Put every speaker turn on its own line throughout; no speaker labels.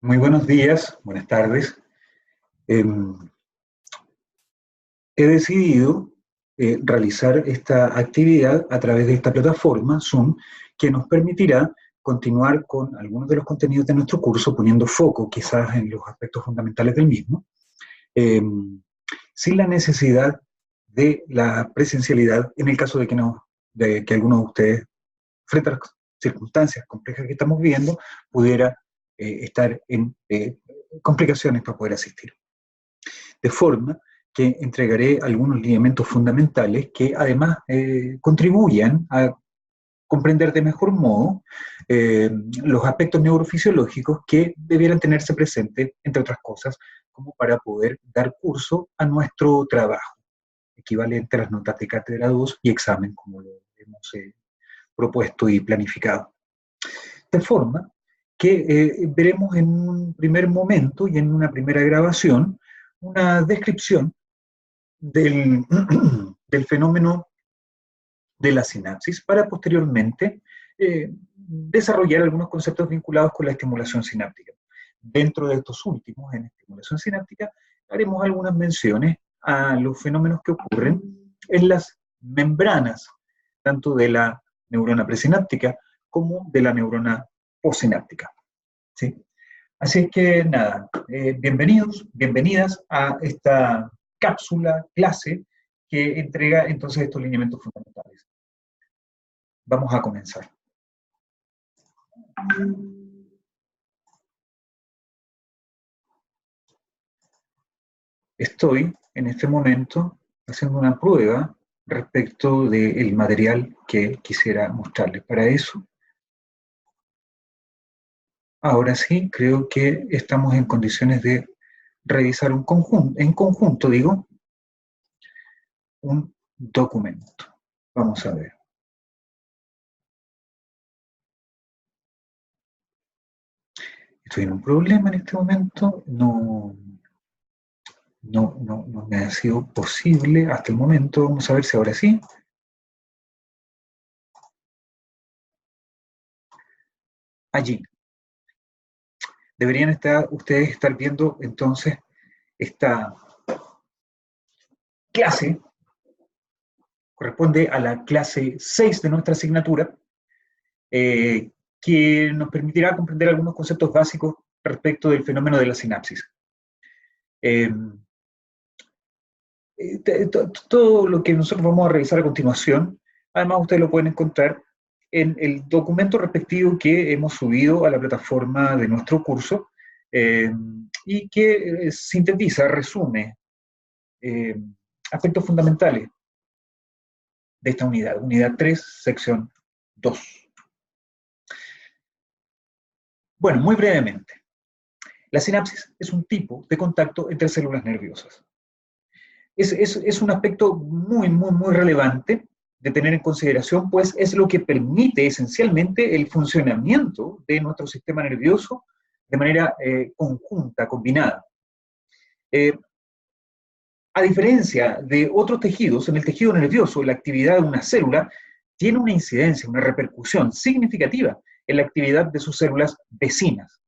Muy buenos días, buenas tardes. Em, He decidido realizar esta actividad a través de esta plataforma Zoom, que nos permitirá continuar con algunos de los contenidos de nuestro curso, poniendo foco quizás en los aspectos fundamentales del mismo, em, sin la necesidad de la presencialidad en el caso de que algunos de ustedes, frente a las circunstancias complejas que estamos viviendo, pudiera estar en complicaciones para poder asistir. De forma que entregaré algunos lineamientos fundamentales que además contribuyan a comprender de mejor modo eh, los aspectos neurofisiológicos que debieran tenerse presentes, entre otras cosas, como para poder dar curso a nuestro trabajo, equivalente a las notas de cátedra 2 y examen, como lo hemos propuesto y planificado. De forma que veremos en un primer momento y en una primera grabación una descripción del, del fenómeno de la sinapsis para posteriormente desarrollar algunos conceptos vinculados con la estimulación sináptica. Dentro de estos últimos, en estimulación sináptica, haremos algunas menciones a los fenómenos que ocurren en las membranas, tanto de la neurona presináptica como de la neurona postsináptica. ¿Sí? Así es que nada, bienvenidos, bienvenidas a esta cápsula, clase, que entrega entonces estos lineamientos fundamentales. Vamos a comenzar. Estoy en este momento haciendo una prueba respecto del material que quisiera mostrarles. Para eso, ahora sí, creo que estamos en condiciones de revisar en conjunto, digo, un documento. Vamos a ver. Estoy en un problema en este momento, no me ha sido posible hasta el momento. Vamos a ver si ahora sí. Allí. Deberían ustedes estar viendo entonces esta clase, corresponde a la clase 6 de nuestra asignatura, que nos permitirá comprender algunos conceptos básicos respecto del fenómeno de la sinapsis. Todo lo que nosotros vamos a revisar a continuación, además ustedes lo pueden encontrar en el documento respectivo que hemos subido a la plataforma de nuestro curso y que sintetiza, resume aspectos fundamentales de esta unidad, unidad 3, sección 2. Bueno, muy brevemente, la sinapsis es un tipo de contacto entre células nerviosas. Es un aspecto muy relevante de tener en consideración, pues es lo que permite esencialmente el funcionamiento de nuestro sistema nervioso de manera conjunta, combinada. A diferencia de otros tejidos, en el tejido nervioso, la actividad de una célula tiene una incidencia, una repercusión significativa en la actividad de sus células vecinas.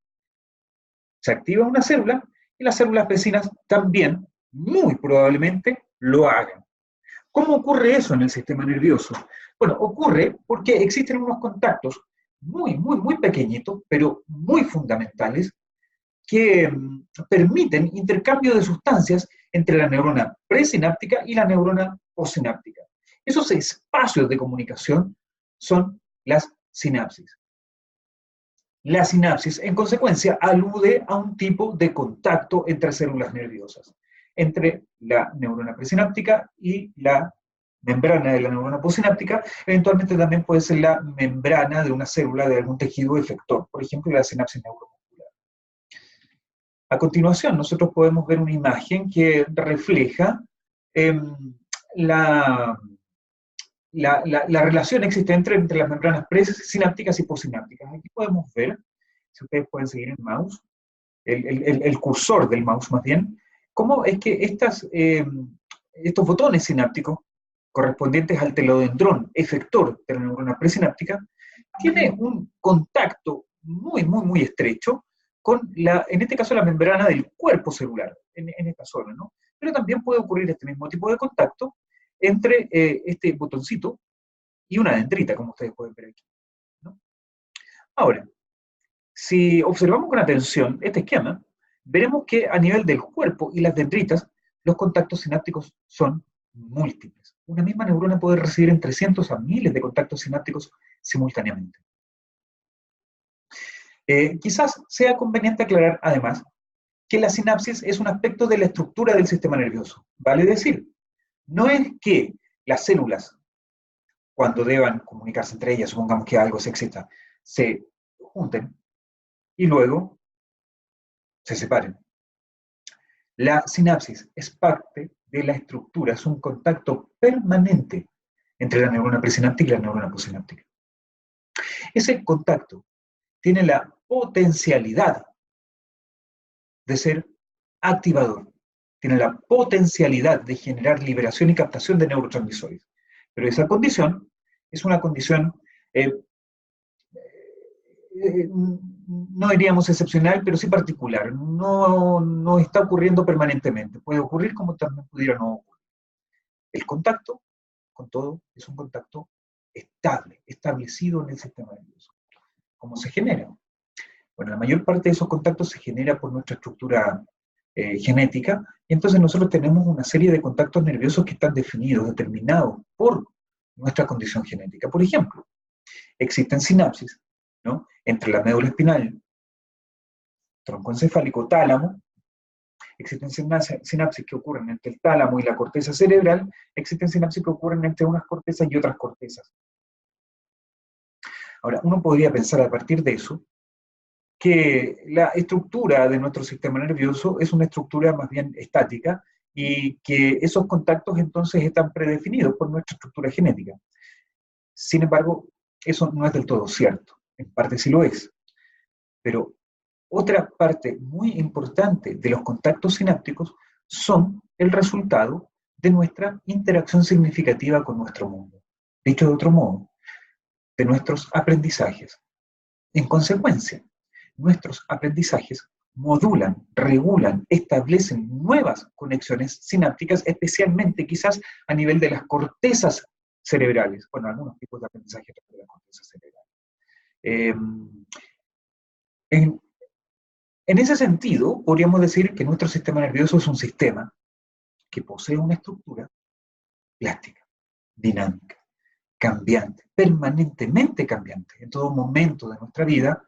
Se activa una célula y las células vecinas también, muy probablemente, lo hagan. ¿Cómo ocurre eso en el sistema nervioso? Bueno, ocurre porque existen unos contactos muy pequeñitos, pero muy fundamentales, que permiten intercambio de sustancias entre la neurona presináptica y la neurona postsináptica. Esos espacios de comunicación son las sinapsis. La sinapsis, en consecuencia, alude a un tipo de contacto entre células nerviosas, entre la neurona presináptica y la membrana de la neurona postsináptica. Eventualmente también puede ser la membrana de una célula de algún tejido efector, por ejemplo, la sinapsis neuromuscular. A continuación, nosotros podemos ver una imagen que refleja la relación existente entre las membranas presinápticas y postsinápticas. Aquí podemos ver, si ustedes pueden seguir el mouse, el cursor del mouse más bien, cómo es que estos botones sinápticos correspondientes al telodendrón efector de la neurona presináptica tiene un contacto muy estrecho en este caso, la membrana del cuerpo celular, en esta zona, ¿no? Pero también puede ocurrir este mismo tipo de contacto entre este botoncito y una dendrita, como ustedes pueden ver aquí, ¿no? Ahora, si observamos con atención este esquema, veremos que a nivel del cuerpo y las dendritas, los contactos sinápticos son múltiples. Una misma neurona puede recibir entre cientos a miles de contactos sinápticos simultáneamente. Quizás sea conveniente aclarar, además, que la sinapsis es un aspecto de la estructura del sistema nervioso. Vale decir, no es que las células, cuando deban comunicarse entre ellas, supongamos que algo se excita, se junten y luego se separen. La sinapsis es parte de la estructura, es un contacto permanente entre la neurona presináptica y la neurona postsináptica. Ese contacto tiene la potencialidad de ser activador, tiene la potencialidad de generar liberación y captación de neurotransmisores. Pero esa condición es una condición, no diríamos excepcional, pero sí particular. No está ocurriendo permanentemente. Puede ocurrir como también pudiera no ocurrir. El contacto, con todo, es un contacto estable, establecido en el sistema nervioso. ¿Cómo se genera? Bueno, la mayor parte de esos contactos se genera por nuestra estructura genética, y entonces nosotros tenemos una serie de contactos nerviosos que están definidos, determinados por nuestra condición genética. Por ejemplo, existen sinapsis, ¿no?, entre la médula espinal, tronco encefálico, tálamo. Existen sinapsis que ocurren entre el tálamo y la corteza cerebral. Existen sinapsis que ocurren entre unas cortezas y otras cortezas. Ahora, uno podría pensar a partir de eso que la estructura de nuestro sistema nervioso es una estructura más bien estática y que esos contactos entonces están predefinidos por nuestra estructura genética. Sin embargo, eso no es del todo cierto. En parte sí lo es. Pero otra parte muy importante de los contactos sinápticos son el resultado de nuestra interacción significativa con nuestro mundo. Dicho de otro modo, de nuestros aprendizajes. En consecuencia, nuestros aprendizajes modulan, regulan, establecen nuevas conexiones sinápticas, especialmente quizás a nivel de las cortezas cerebrales. Bueno, algunos tipos de aprendizaje de la corteza cerebral. En ese sentido, podríamos decir que nuestro sistema nervioso es un sistema que posee una estructura plástica, dinámica, cambiante, permanentemente cambiante. En todo momento de nuestra vida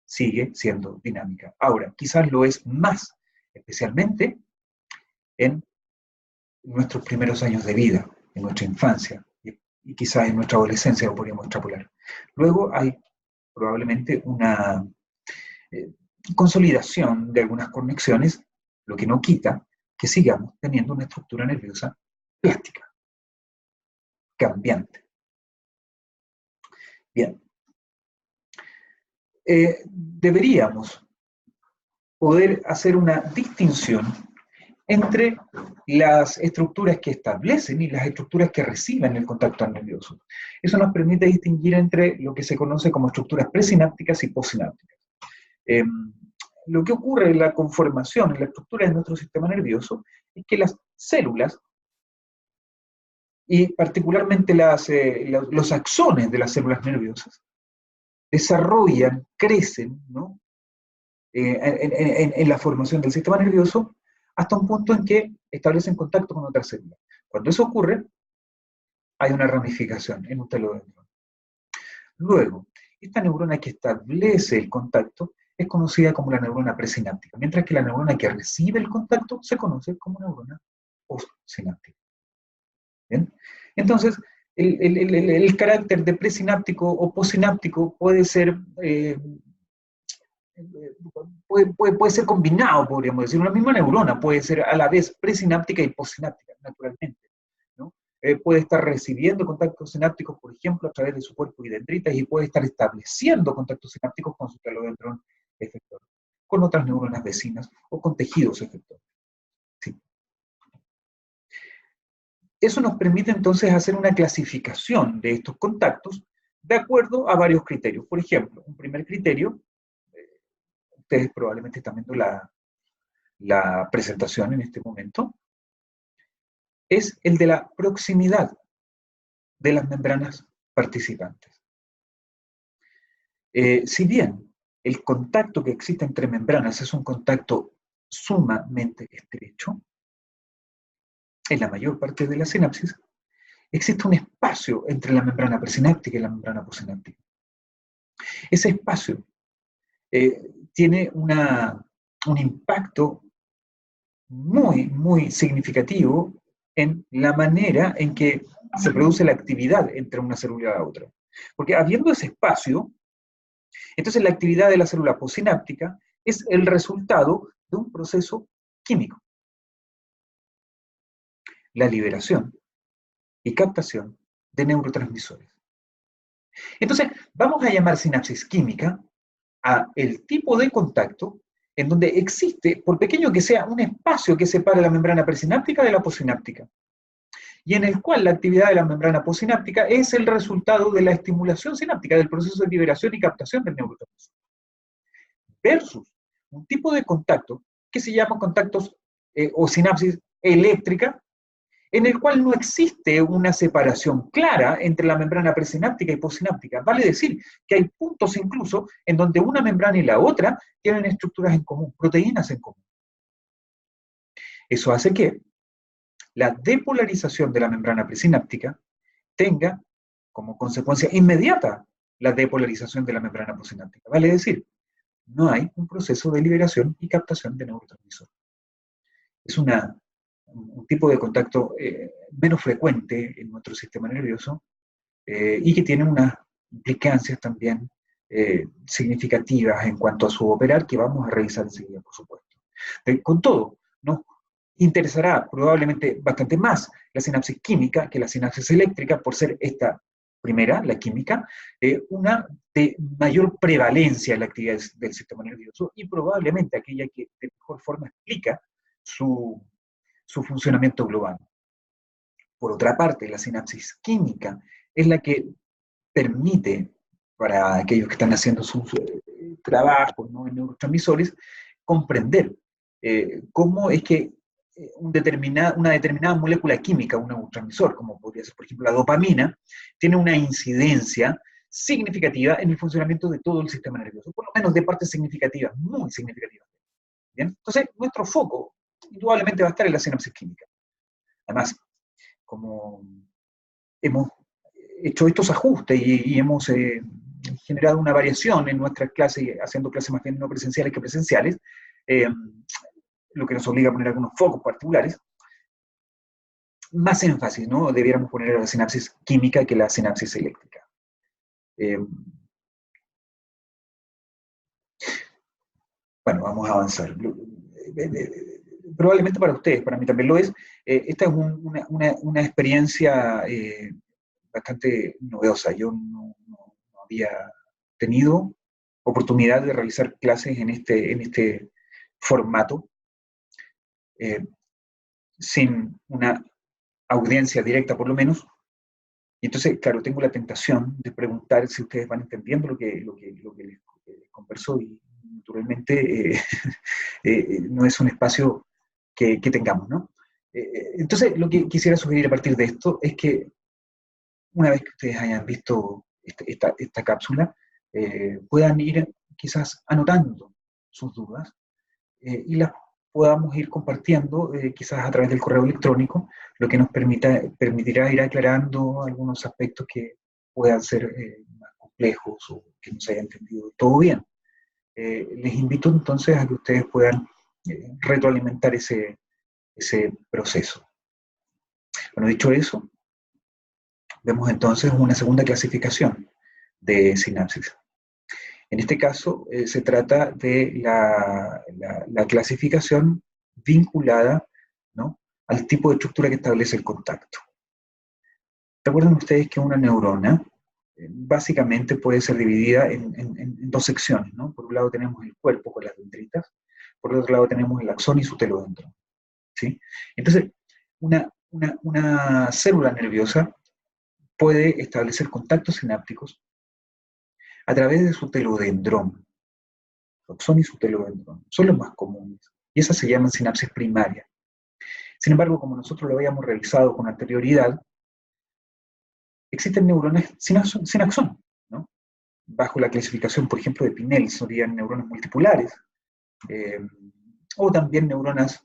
sigue siendo dinámica. Ahora, quizás lo es más, especialmente en nuestros primeros años de vida, en nuestra infancia, y quizás en nuestra adolescencia lo podríamos extrapolar. Luego hay probablemente una consolidación de algunas conexiones, lo que no quita que sigamos teniendo una estructura nerviosa plástica, cambiante. Bien. Deberíamos poder hacer una distinción entre las estructuras que establecen y las estructuras que reciben el contacto nervioso. Eso nos permite distinguir entre lo que se conoce como estructuras presinápticas y postsinápticas. Lo que ocurre en la conformación, en la estructura de nuestro sistema nervioso, es que las células, y particularmente los axones de las células nerviosas, desarrollan, crecen, ¿no?, en la formación del sistema nervioso hasta un punto en que establecen contacto con otras células. Cuando eso ocurre, hay una ramificación en un telodendrón. Luego, esta neurona que establece el contacto es conocida como la neurona presináptica, mientras que la neurona que recibe el contacto se conoce como neurona postsináptica. ¿Bien? Entonces, el carácter de presináptico o postsináptico puede ser puede ser combinado, podríamos decir. Una misma neurona puede ser a la vez presináptica y postsináptica, naturalmente, ¿no? Puede estar recibiendo contactos sinápticos, por ejemplo, a través de su cuerpo y dendritas, y puede estar estableciendo contactos sinápticos con su telodendrón efector, con otras neuronas vecinas o con tejidos efectores. Sí. Eso nos permite entonces hacer una clasificación de estos contactos de acuerdo a varios criterios. Por ejemplo, un primer criterio ustedes probablemente están viendo la presentación en este momento, es el de la proximidad de las membranas participantes. Si bien el contacto que existe entre membranas es un contacto sumamente estrecho, en la mayor parte de la sinapsis, existe un espacio entre la membrana presináptica y la membrana postsináptica. Ese espacio tiene un impacto muy, muy significativo en la manera en que se produce la actividad entre una célula y la otra. Porque habiendo ese espacio, entonces la actividad de la célula postsináptica es el resultado de un proceso químico. La liberación y captación de neurotransmisores. Entonces, vamos a llamar sinapsis química a el tipo de contacto en donde existe, por pequeño que sea, un espacio que separe la membrana presináptica de la postsináptica, y en el cual la actividad de la membrana postsináptica es el resultado de la estimulación sináptica, del proceso de liberación y captación del neurotransmisor. Versus un tipo de contacto que se llama contactos o sinapsis eléctrica, en el cual no existe una separación clara entre la membrana presináptica y postsináptica. Vale decir que hay puntos incluso en donde una membrana y la otra tienen estructuras en común, proteínas en común. Eso hace que la depolarización de la membrana presináptica tenga como consecuencia inmediata la depolarización de la membrana postsináptica. Vale decir, no hay un proceso de liberación y captación de neurotransmisor. Es un tipo de contacto menos frecuente en nuestro sistema nervioso y que tiene unas implicancias también significativas en cuanto a su operar, que vamos a revisar enseguida, por supuesto. Con todo, nos interesará probablemente bastante más la sinapsis química que la sinapsis eléctrica, por ser esta primera, la química, una de mayor prevalencia en la actividad del sistema nervioso y probablemente aquella que de mejor forma explica su funcionamiento global. Por otra parte, la sinapsis química es la que permite, para aquellos que están haciendo sus trabajos, ¿no?, en neurotransmisores, comprender cómo es que una determinada molécula química, un neurotransmisor, como podría ser, por ejemplo, la dopamina, tiene una incidencia significativa en el funcionamiento de todo el sistema nervioso, por lo menos de partes significativas, muy significativas. ¿Bien? Entonces, nuestro foco indudablemente va a estar en la sinapsis química. Además, como hemos hecho estos ajustes y hemos generado una variación en nuestras clases, haciendo clases más bien no presenciales que presenciales, lo que nos obliga a poner algunos focos particulares, más énfasis, ¿no?, debiéramos poner a la sinapsis química que la sinapsis eléctrica. Bueno, vamos a avanzar. Probablemente para ustedes, para mí también lo es, esta es una experiencia bastante novedosa. Yo no había tenido oportunidad de realizar clases en este formato, sin una audiencia directa por lo menos, y entonces, claro, tengo la tentación de preguntar si ustedes van entendiendo lo que les converso, y naturalmente no es un espacio que tengamos, ¿no? Entonces, lo que quisiera sugerir a partir de esto es que una vez que ustedes hayan visto esta cápsula, puedan ir quizás anotando sus dudas y las podamos ir compartiendo quizás a través del correo electrónico, lo que nos permitirá ir aclarando algunos aspectos que puedan ser más complejos o que no se haya entendido todo bien. Les invito entonces a que ustedes puedan retroalimentar ese proceso. Bueno, dicho eso, vemos entonces una segunda clasificación de sinapsis. En este caso, se trata de la clasificación vinculada, ¿no?, al tipo de estructura que establece el contacto. Recuerden ustedes que una neurona básicamente puede ser dividida en dos secciones, ¿no? Por un lado tenemos el cuerpo con las dendritas, por el otro lado tenemos el axón y su telodendrón, ¿sí? Entonces, una célula nerviosa puede establecer contactos sinápticos a través de su telodendrón. su axón y su telodendrón. Son los más comunes. Y esas se llaman sinapsis primarias. Sin embargo, como nosotros lo habíamos revisado con anterioridad, existen neuronas sin axón, ¿no? Bajo la clasificación, por ejemplo, de Pinel, serían neuronas multipolares, o también neuronas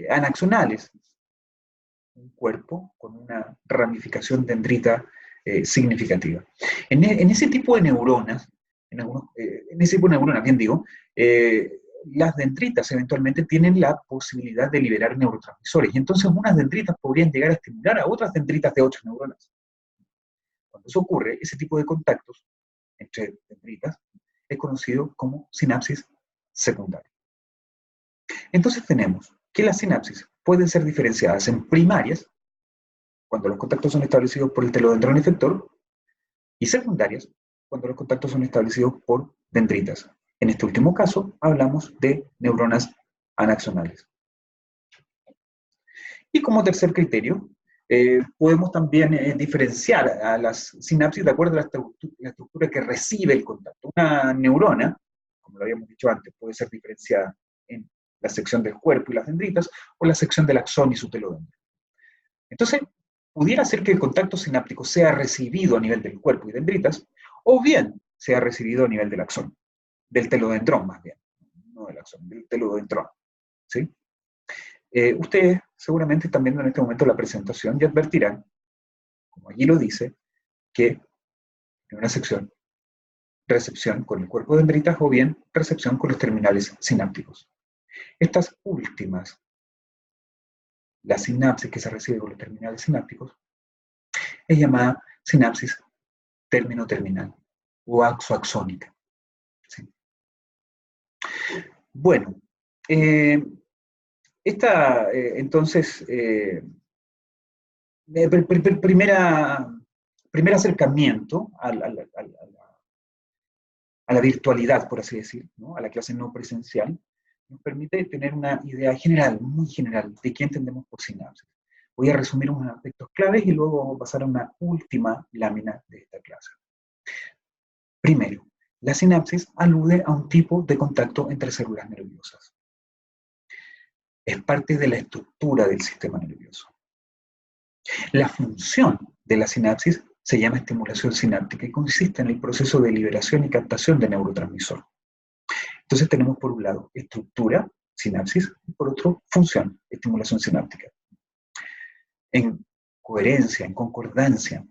anaxonales, un cuerpo con una ramificación dendrita significativa. En ese tipo de neuronas, en ese tipo de neuronas, bien digo, las dendritas eventualmente tienen la posibilidad de liberar neurotransmisores, y entonces unas dendritas podrían llegar a estimular a otras dendritas de otras neuronas. Cuando eso ocurre, ese tipo de contactos entre dendritas es conocido como sinapsis secundaria. Entonces tenemos que las sinapsis pueden ser diferenciadas en primarias, cuando los contactos son establecidos por el telodendrón efector, y secundarias, cuando los contactos son establecidos por dendritas. En este último caso, hablamos de neuronas anaxonales. Y como tercer criterio, podemos también diferenciar a las sinapsis de acuerdo a la estructura que recibe el contacto. Una neurona, como lo habíamos dicho antes, puede ser diferenciada en la sección del cuerpo y las dendritas, o la sección del axón y su telodendro. Entonces, pudiera ser que el contacto sináptico sea recibido a nivel del cuerpo y dendritas, o bien sea recibido a nivel del axón, del telodendrón más bien, no del axón, del telodendrón, ¿sí? Ustedes seguramente están viendo en este momento la presentación y advertirán, como allí lo dice, que en una sección, recepción con el cuerpo de dendritas o bien recepción con los terminales sinápticos. Estas últimas, la sinapsis que se recibe con los terminales sinápticos, es llamada sinapsis término-terminal o axoaxónica. ¿Sí? Bueno, entonces, primer acercamiento a la virtualidad, por así decir, ¿no? A la clase no presencial, nos permite tener una idea general, muy general, de qué entendemos por sinapsis. Voy a resumir unos aspectos claves y luego vamos a pasar a una última lámina de esta clase. Primero, la sinapsis alude a un tipo de contacto entre células nerviosas. Es parte de la estructura del sistema nervioso. La función de la sinapsis se llama estimulación sináptica y consiste en el proceso de liberación y captación de neurotransmisor. Entonces tenemos por un lado estructura, sinapsis, y por otro función, estimulación sináptica. En coherencia, en concordancia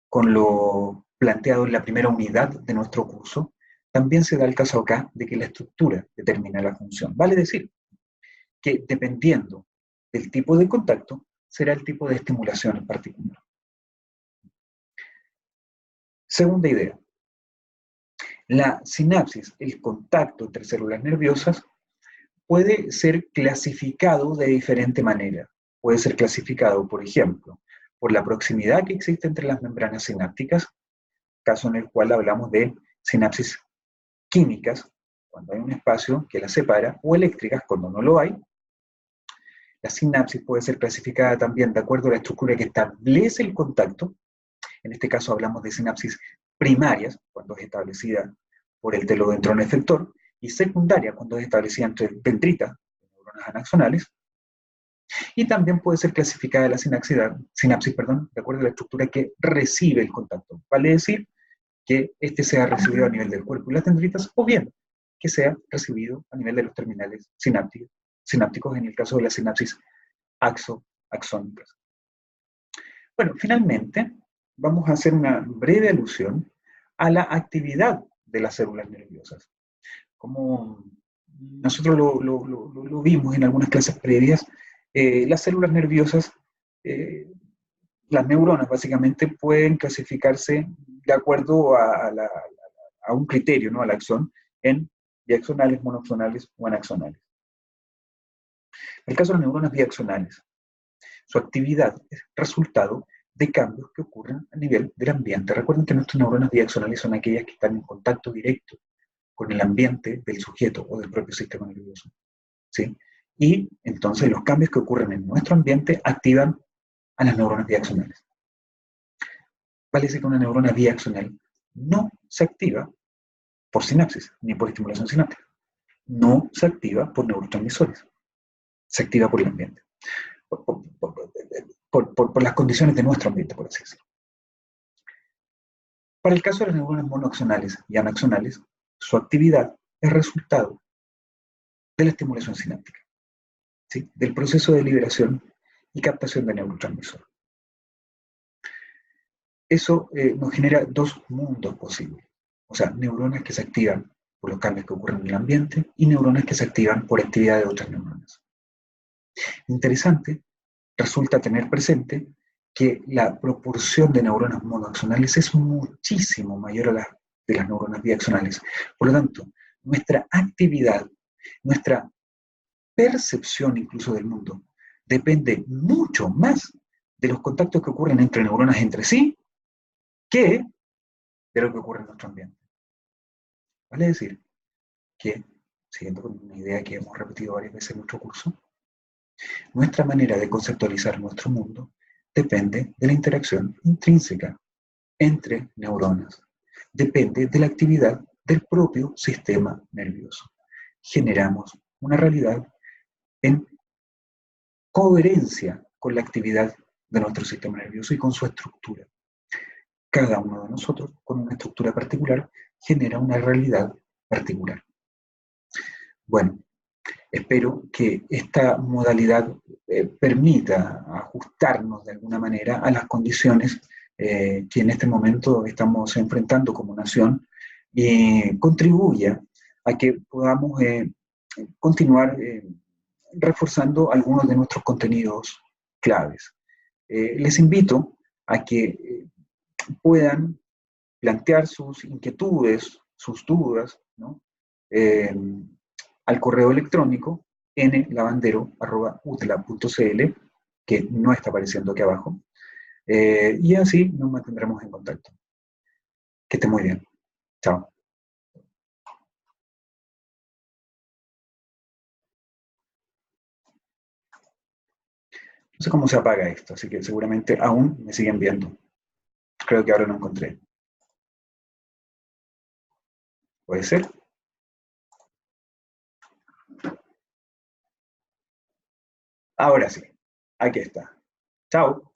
con lo planteado en la primera unidad de nuestro curso, también se da el caso acá de que la estructura determina la función. Vale decir que dependiendo del tipo de contacto, será el tipo de estimulación en particular. Segunda idea. La sinapsis, el contacto entre células nerviosas, puede ser clasificado de diferente manera. Puede ser clasificado, por ejemplo, por la proximidad que existe entre las membranas sinápticas, caso en el cual hablamos de sinapsis químicas, cuando hay un espacio que las separa, o eléctricas, cuando no lo hay. La sinapsis puede ser clasificada también de acuerdo a la estructura que establece el contacto. En este caso hablamos de sinapsis primarias, cuando es establecida por el telodendrón efector, y secundaria, cuando es establecida entre dendritas, neuronas anaxonales. Y también puede ser clasificada la sinapsis, de acuerdo a la estructura que recibe el contacto. Vale decir que este sea recibido a nivel del cuerpo y las dendritas, o bien que sea recibido a nivel de los terminales sinápticos en el caso de las sinapsis axónicas. Bueno, finalmente, vamos a hacer una breve alusión a la actividad de las células nerviosas. Como nosotros lo vimos en algunas clases previas, las células nerviosas, las neuronas básicamente, pueden clasificarse de acuerdo a un criterio, ¿no? Al axón, en biaxonales, monoaxonales o anaxonales. En el caso de las neuronas biaxonales, su actividad es resultado de cambios que ocurren a nivel del ambiente. Recuerden que nuestras neuronas biaxonales son aquellas que están en contacto directo con el ambiente del sujeto o del propio sistema nervioso, ¿sí? Y entonces los cambios que ocurren en nuestro ambiente activan a las neuronas biaxonales. Vale decir que una neurona biaxonal no se activa por sinapsis, ni por estimulación sináptica. No se activa por neurotransmisores, se activa por el ambiente, por las condiciones de nuestro ambiente, por así decirlo. Para el caso de las neuronas monoaxonales y anaxonales, su actividad es resultado de la estimulación sináptica, ¿sí? Del proceso de liberación y captación de neurotransmisor. Eso nos genera dos mundos posibles, o sea, neuronas que se activan por los cambios que ocurren en el ambiente y neuronas que se activan por actividad de otras neuronas. Interesante, resulta tener presente que la proporción de neuronas monoaxonales es muchísimo mayor a la de las neuronas biaxonales. Por lo tanto, nuestra actividad, nuestra percepción incluso del mundo, depende mucho más de los contactos que ocurren entre neuronas entre sí que de lo que ocurre en nuestro ambiente. Vale decir que, siguiendo con una idea que hemos repetido varias veces en nuestro curso, nuestra manera de conceptualizar nuestro mundo depende de la interacción intrínseca entre neuronas. Depende de la actividad del propio sistema nervioso. Generamos una realidad en coherencia con la actividad de nuestro sistema nervioso y con su estructura. Cada uno de nosotros, con una estructura particular, genera una realidad particular. Bueno, espero que esta modalidad permita ajustarnos de alguna manera a las condiciones que en este momento estamos enfrentando como nación y contribuya a que podamos continuar reforzando algunos de nuestros contenidos claves. Les invito a que puedan plantear sus inquietudes, sus dudas, ¿no? Al correo electrónico nlavandero@utla.cl, que no está apareciendo aquí abajo, y así nos mantendremos en contacto. Que esté muy bien. Chao. No sé cómo se apaga esto, así que seguramente aún me siguen viendo. Creo que ahora lo encontré. ¿Puede ser? Ahora sí. Aquí está. Chao.